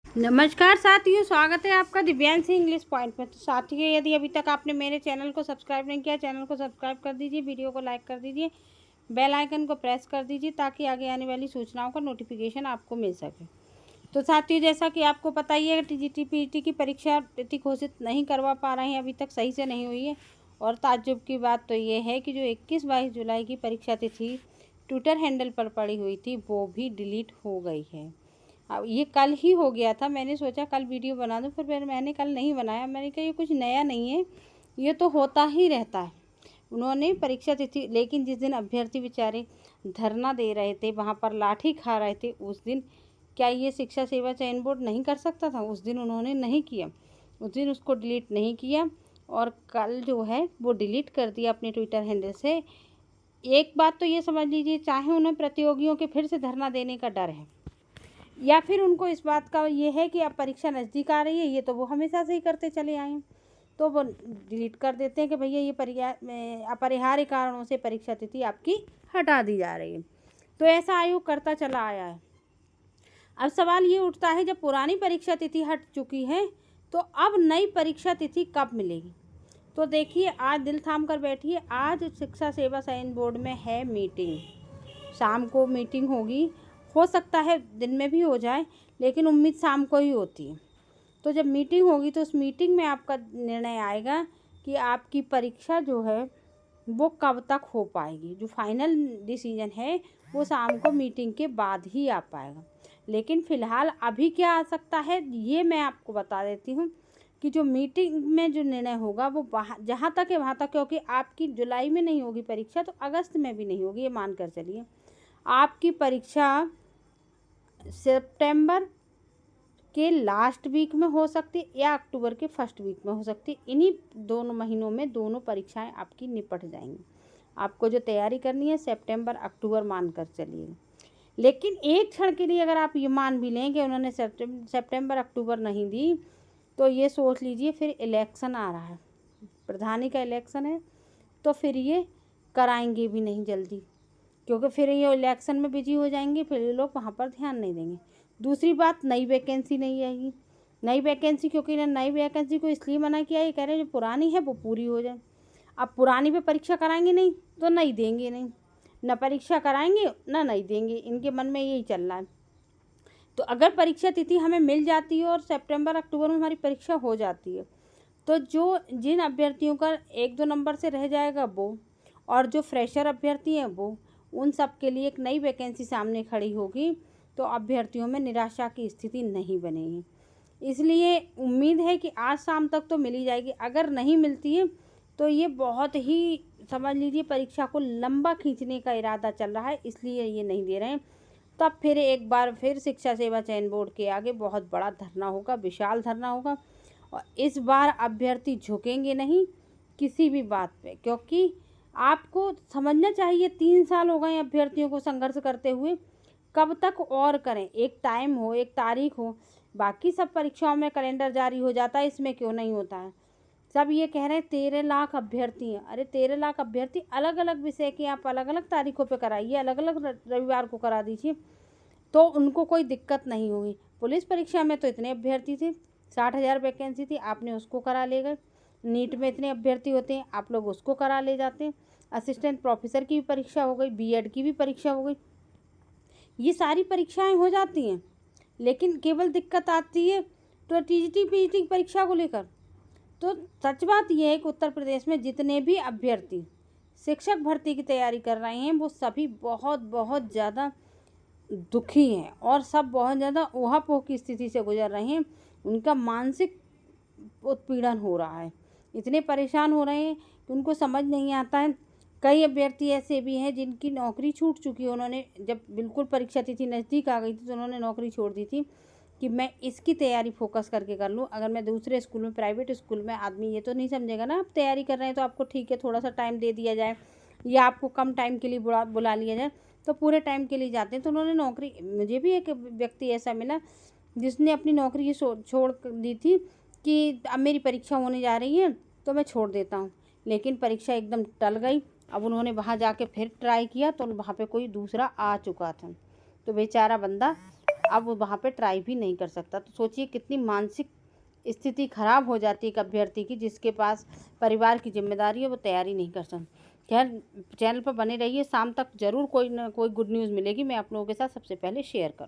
नमस्कार साथियों, स्वागत है आपका दिव्यांश इंग्लिश पॉइंट में। तो साथियों, यदि अभी तक आपने मेरे चैनल को सब्सक्राइब नहीं किया, चैनल को सब्सक्राइब कर दीजिए, वीडियो को लाइक कर दीजिए, बेल आइकन को प्रेस कर दीजिए ताकि आगे आने वाली सूचनाओं का नोटिफिकेशन आपको मिल सके। तो साथियों, जैसा कि आपको पता ही है, टीजीटी पीईटी की परीक्षा तिथि घोषित नहीं करवा पा रहे हैं, अभी तक सही से नहीं हुई है। और ताज्जुब की बात तो ये है कि जो 21-22 जुलाई की परीक्षा तिथि ट्विटर हैंडल पर पड़ी हुई थी, वो भी डिलीट हो गई है। अब ये कल ही हो गया था। मैंने सोचा कल वीडियो बना दूं, फिर मैंने कल नहीं बनाया। मैंने कहा ये कुछ नया नहीं है, ये तो होता ही रहता है। उन्होंने परीक्षा तिथि, लेकिन जिस दिन अभ्यर्थी बेचारे धरना दे रहे थे, वहाँ पर लाठी खा रहे थे, उस दिन क्या ये शिक्षा सेवा चयन बोर्ड नहीं कर सकता था? उस दिन उन्होंने नहीं किया, उस दिन उसको डिलीट नहीं किया और कल जो है वो डिलीट कर दिया अपने ट्विटर हैंडल से। एक बात तो ये समझ लीजिए, चाहे उन्हें प्रतियोगियों के फिर से धरना देने का डर है या फिर उनको इस बात का ये है कि अब परीक्षा नज़दीक आ रही है, ये तो वो हमेशा से ही करते चले आए हैं, तो वो डिलीट कर देते हैं कि भैया ये अपरिहार्य कारणों से परीक्षा तिथि आपकी हटा दी जा रही है। तो ऐसा आयोग करता चला आया है। अब सवाल ये उठता है, जब पुरानी परीक्षा तिथि हट चुकी है तो अब नई परीक्षा तिथि कब मिलेगी? तो देखिए, आज दिल थाम कर बैठिए। आज शिक्षा सेवा चयन बोर्ड में है मीटिंग, शाम को मीटिंग होगी। हो सकता है दिन में भी हो जाए, लेकिन उम्मीद शाम को ही होती है। तो जब मीटिंग होगी तो उस मीटिंग में आपका निर्णय आएगा कि आपकी परीक्षा जो है वो कब तक हो पाएगी। जो फाइनल डिसीजन है वो शाम को मीटिंग के बाद ही आ पाएगा। लेकिन फ़िलहाल अभी क्या आ सकता है ये मैं आपको बता देती हूँ कि जो मीटिंग में जो निर्णय होगा वो वहाँ जहाँ तक है वहाँ तक, क्योंकि आपकी जुलाई में नहीं होगी परीक्षा तो अगस्त में भी नहीं होगी, ये मान कर चलिए। आपकी परीक्षा सितंबर के लास्ट वीक में हो सकती है या अक्टूबर के फर्स्ट वीक में हो सकती है। इन्हीं दोनों महीनों में दोनों परीक्षाएं आपकी निपट जाएंगी। आपको जो तैयारी करनी है सितंबर अक्टूबर मान कर चलिए। लेकिन एक क्षण के लिए अगर आप ये मान भी लें कि उन्होंने सितंबर अक्टूबर नहीं दी, तो ये सोच लीजिए फिर इलेक्शन आ रहा है, प्रधानी का इलेक्शन है, तो फिर ये कराएंगे भी नहीं जल्दी, क्योंकि फिर ये इलेक्शन में बिजी हो जाएंगे, फिर ये लोग वहाँ पर ध्यान नहीं देंगे। दूसरी बात, नई वैकेंसी नहीं आएगी। नई वैकेंसी, क्योंकि इन्होंने नई वैकेंसी को इसलिए मना किया, ये कह रहे हैं जो पुरानी है वो पूरी हो जाए। अब पुरानी पे परीक्षा कराएंगे नहीं तो नहीं देंगे, नहीं न परीक्षा कराएंगे ना नहीं देंगे, इनके मन में यही चल रहा है। तो अगर परीक्षा तिथि हमें मिल जाती है और सितंबर अक्टूबर में हमारी परीक्षा हो जाती है, तो जो जिन अभ्यर्थियों का 1-2 नंबर से रह जाएगा वो, और जो फ्रेशर अभ्यर्थी हैं वो, उन सब के लिए एक नई वैकेंसी सामने खड़ी होगी, तो अभ्यर्थियों में निराशा की स्थिति नहीं बनेगी। इसलिए उम्मीद है कि आज शाम तक तो मिल ही जाएगी। अगर नहीं मिलती है तो ये बहुत ही, समझ लीजिए, परीक्षा को लंबा खींचने का इरादा चल रहा है, इसलिए ये नहीं दे रहे हैं। तब फिर एक बार फिर शिक्षा सेवा चयन बोर्ड के आगे बहुत बड़ा धरना होगा, विशाल धरना होगा। और इस बार अभ्यर्थी झुकेंगे नहीं किसी भी बात पे, क्योंकि आपको समझना चाहिए 3 साल हो गए अभ्यर्थियों को संघर्ष करते हुए, कब तक और करें? एक टाइम हो, एक तारीख हो। बाकी सब परीक्षाओं में कैलेंडर जारी हो जाता है, इसमें क्यों नहीं होता है? सब ये कह रहे हैं 13 लाख अभ्यर्थी हैं। अरे 13 लाख अभ्यर्थी अलग अलग विषय के आप अलग अलग तारीखों पे कराइए, अलग अलग रविवार को करा दीजिए, तो उनको कोई दिक्कत नहीं होगी। पुलिस परीक्षा में तो इतने अभ्यर्थी थे, 60,000 वैकेंसी थी, आपने उसको करा ले गए। नीट में इतने अभ्यर्थी होते हैं, आप लोग उसको करा ले जाते हैं। असिस्टेंट प्रोफेसर की भी परीक्षा हो गई, बीएड की भी परीक्षा हो गई, ये सारी परीक्षाएं हो जाती हैं। लेकिन केवल दिक्कत आती है तो टीजीटी पीजीटी की परीक्षा को लेकर। तो सच बात यह है कि उत्तर प्रदेश में जितने भी अभ्यर्थी शिक्षक भर्ती की तैयारी कर रहे हैं, वो सभी बहुत बहुत ज़्यादा दुखी हैं और सब बहुत ज़्यादा ऊहापोह की स्थिति से गुजर रहे हैं। उनका मानसिक उत्पीड़न हो रहा है, इतने परेशान हो रहे हैं कि उनको समझ नहीं आता है। कई अभ्यर्थी ऐसे भी हैं जिनकी नौकरी छूट चुकी है। उन्होंने जब बिल्कुल परीक्षा तिथि नज़दीक आ गई थी तो उन्होंने नौकरी छोड़ दी थी कि मैं इसकी तैयारी फोकस करके कर लूँ। अगर मैं दूसरे स्कूल में, प्राइवेट स्कूल में, आदमी ये तो नहीं समझेगा ना, आप तैयारी कर रहे हैं तो आपको ठीक है थोड़ा सा टाइम दे दिया जाए या आपको कम टाइम के लिए बुला लिया जाए, तो पूरे टाइम के लिए जाते हैं। तो उन्होंने नौकरी, मुझे भी एक व्यक्ति ऐसा मिला जिसने अपनी नौकरी छोड़ दी थी कि अब मेरी परीक्षा होने जा रही है तो मैं छोड़ देता हूँ, लेकिन परीक्षा एकदम टल गई। अब उन्होंने वहाँ जाके फिर ट्राई किया तो वहाँ पे कोई दूसरा आ चुका था, तो बेचारा बंदा अब वो वहाँ पे ट्राई भी नहीं कर सकता। तो सोचिए कितनी मानसिक स्थिति खराब हो जाती है एक अभ्यर्थी की, जिसके पास परिवार की जिम्मेदारी है, वो तैयारी नहीं कर सकता। खैर, चैनल पर बने रहिए, शाम तक ज़रूर कोई ना कोई गुड न्यूज़ मिलेगी, मैं आप लोगों के साथ सबसे पहले शेयर करूँ।